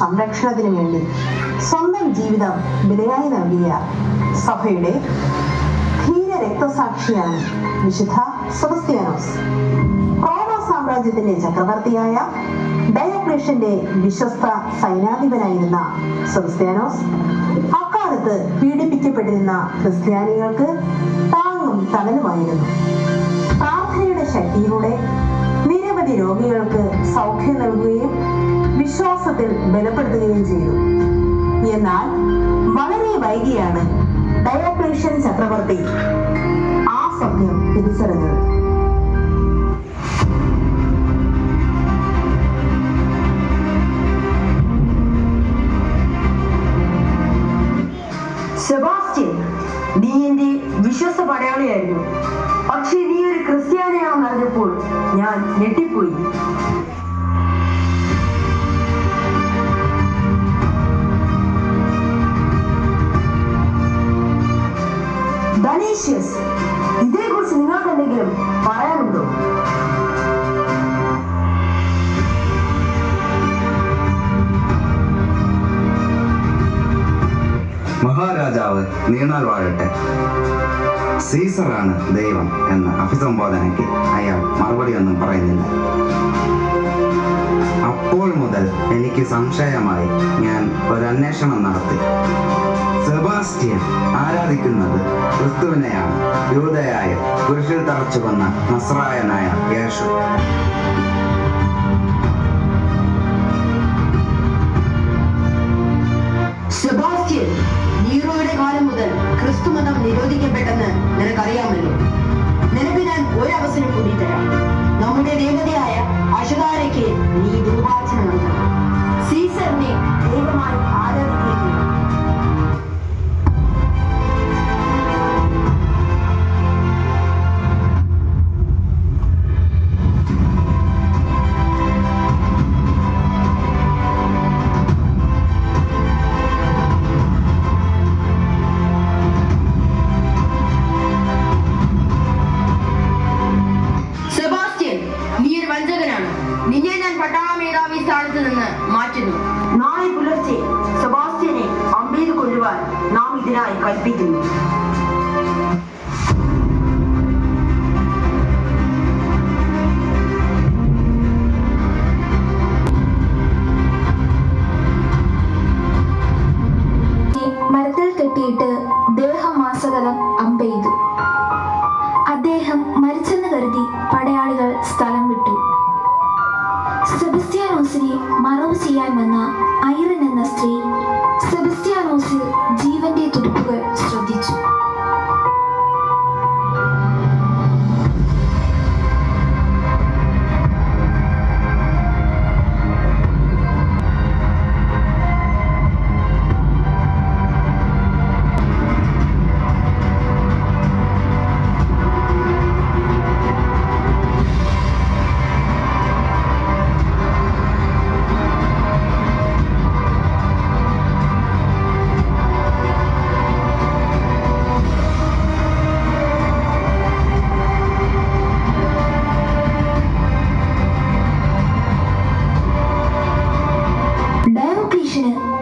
സംരക്ഷണത്തിനു വേണ്ടി സ്വന്തം ജീവിതം വിലയായി നൽകിയ സഭയുടെ ധീര രക്തസാക്ഷിയാണ് വിശുദ്ധ സെബസ്ത്യാനോസ്. റോമ സാമ്രാജ്യത്തിന്റെ ചക്രവർത്തിയായ ഡയോക്ലീഷ്യന്റെ വിശ്വസ്ത സൈനാധിപനായിരുന്ന സെബസ്ത്യാനോസ് അക്കാലത്ത് പീഡിപ്പിക്കപ്പെട്ടിരുന്ന ക്രിസ്ത്യാനികൾക്ക് താങ്ങും തണലുമായിരുന്നു. പ്രാർത്ഥനയുടെ ശക്തിയിലൂടെ നിരവധി രോഗികൾക്ക് സൗഖ്യം നൽകുകയും വിശ്വാസത്തിൽ ബലപ്പെടുത്തുകയും ചെയ്തു. എന്നാൽ വളരെ വൈകിയാണ് ഡയോക്ലീഷ്യൻ ചക്രവർത്തി ആ സത്യം തിരിച്ചറിഞ്ഞത്. സെബാസ്റ്റ്യൻ, നീ എന്റെ വിശ്വസ പടയാളിയായിരുന്നു. പക്ഷേ നീ ഒരു ക്രിസ്ത്യാനിയാണെന്ന് അറിഞ്ഞപ്പോൾ ഞാൻ ഞെട്ടിപ്പോയി. ഡനീഷ്യസ്, ഇതേക്കുറിച്ച് നിങ്ങൾക്ക് എന്തെങ്കിലും പറയാനുണ്ടോ? മഹാരാജാവ് നീണാൽ വാഴട്ടെ. സീസറാണ് ദൈവം എന്ന അഭിസംബോധനയ്ക്ക് അയാൾ മറുപടിയൊന്നും പറയുന്നില്ല. അപ്പോൾ മുതൽ എനിക്ക് സംശയമായി. ഞാൻ ഒരു അന്വേഷണം നടത്തി. സെബാസ്റ്റ്യൻ ആരാധിക്കുന്നത് ക്രിസ്തുവിനെയാണ്, യൂദയായ കുരിശിൽ തറച്ചു വന്ന നസ്രായനായ യേശു. സെബാസ്റ്റ്യൻ, നീറോയുടെ കാലം മുതൽ ക്രിസ്തുമതം നിരോധിക്കപ്പെട്ടെന്ന് നിനക്കറിയാമല്ലോ. നിനക്ക് ഞാൻ ഒരവസരം കൂടി തരാം. നമ്മുടെ ദേവതയായ അശതാരയ്ക്ക് നീ ധൂപാർച്ചന നടത്തണം. സീസറിനെ ദൈവമായി ആരാധിക്കുകയും ചെയ്യണം. നിന്നെ ഞാൻ പട്ടാള മേധാവി സ്ഥാനത്ത് നിന്ന് മാറ്റുന്നു. നാളെ പുലർച്ചെ സെബാസ്റ്റ്യനെ അമ്പെയ്ത് കൊല്ലുവാൻ നാം ഇതിനായി കൽപ്പിക്കുന്നു. മരത്തിൽ കെട്ടിയിട്ട് ദേഹമാസകലം അമ്പെയ്തു. അദ്ദേഹം മരിച്ചെന്ന് കരുതി പടയാളികൾ സ്ഥലം വിട്ടു. സെബസ്ത്യാനോസിനെ മറവ് ചെയ്യാൻ വന്ന ഐറൻ എന്ന സ്ത്രീ സെബസ്ത്യാനോസിൽ ജീവന്റെ തുടിപ്പുകൾ ശ്രദ്ധിച്ചു.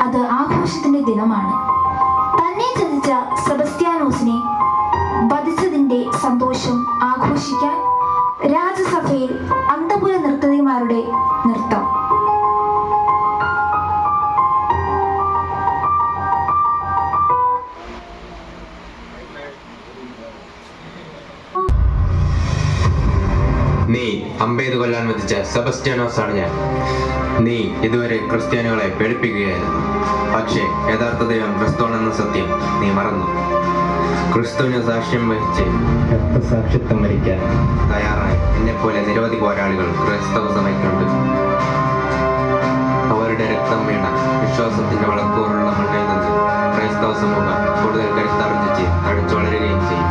അത് ആഘോഷത്തിന്റെ ദിനമാണ്. തന്നെ ചതിച്ച സെബസ്ത്യാനോസിനെ വധിച്ചതിന്റെ സന്തോഷം ആഘോഷിക്കാൻ രാജസഭയിൽ അന്തപുര നർത്തകിമാരുടെ നൃത്തം. നീ അമ്പെയ്ത് കൊല്ലാൻ വധിച്ച സെബസ്ത്യാനോസ് ആണ് ഞാൻ. നീ ഇതുവരെ ക്രിസ്ത്യാനികളെ പേടിപ്പിക്കുകയായിരുന്നു. പക്ഷേ യഥാർത്ഥ ദൈവം ക്രിസ്തുവാണെന്ന സത്യം നീ മറന്നു. ക്രിസ്തുവിന് സാക്ഷ്യം വഹിച്ച് രക്തസാക്ഷിത്വം വരിക്കാൻ തയ്യാറായി എന്നെപ്പോലെ നിരവധി പോരാളികൾ ക്രൈസ്തവ സഭയ്ക്കുണ്ട്. അവരുടെ രക്തം വീണ വിശ്വാസത്തിന്റെ വളക്കൂറുള്ള മണ്ണിൽ നിന്ന് ക്രൈസ്തവ സമൂഹം കൂടുതൽ കരുത്താർജിച്ച് തഴച്ചു വളരുകയും ചെയ്യും.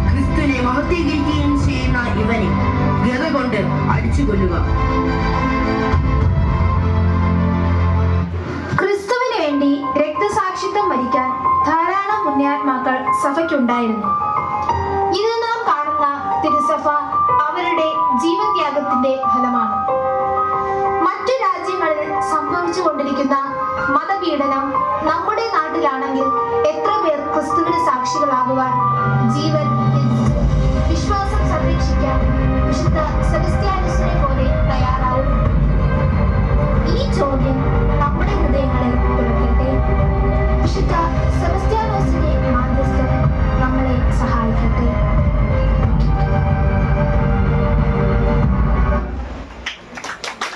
ക്രിസ്തുവിനെ മഹത്വീകരിക്കുകയും ചെയ്യുന്ന ഇവനെ ഗത കൊണ്ട് അടിച്ചു കൊല്ലുക. ക്രിസ്തുവിന് വേണ്ടി രക്തസാക്ഷിത്വം വരിക്കാൻ ധാരാളം പുണ്യാത്മാക്കൾ സഭയ്ക്കുണ്ടായി. ഉണ്ടായിരുന്നു. ഇത് നാം കാണുന്ന തിരുസഭ അവരുടെ ജീവത്യാഗത്തിന്റെ ഫലമാണ്. മറ്റു രാജ്യങ്ങളിൽ സംഭവിച്ചു കൊണ്ടിരിക്കുന്ന മതപീഡനം നമ്മുടെ നാട്ടിലാണെങ്കിൽ എത്ര പേർ ക്രിസ്തുവിന്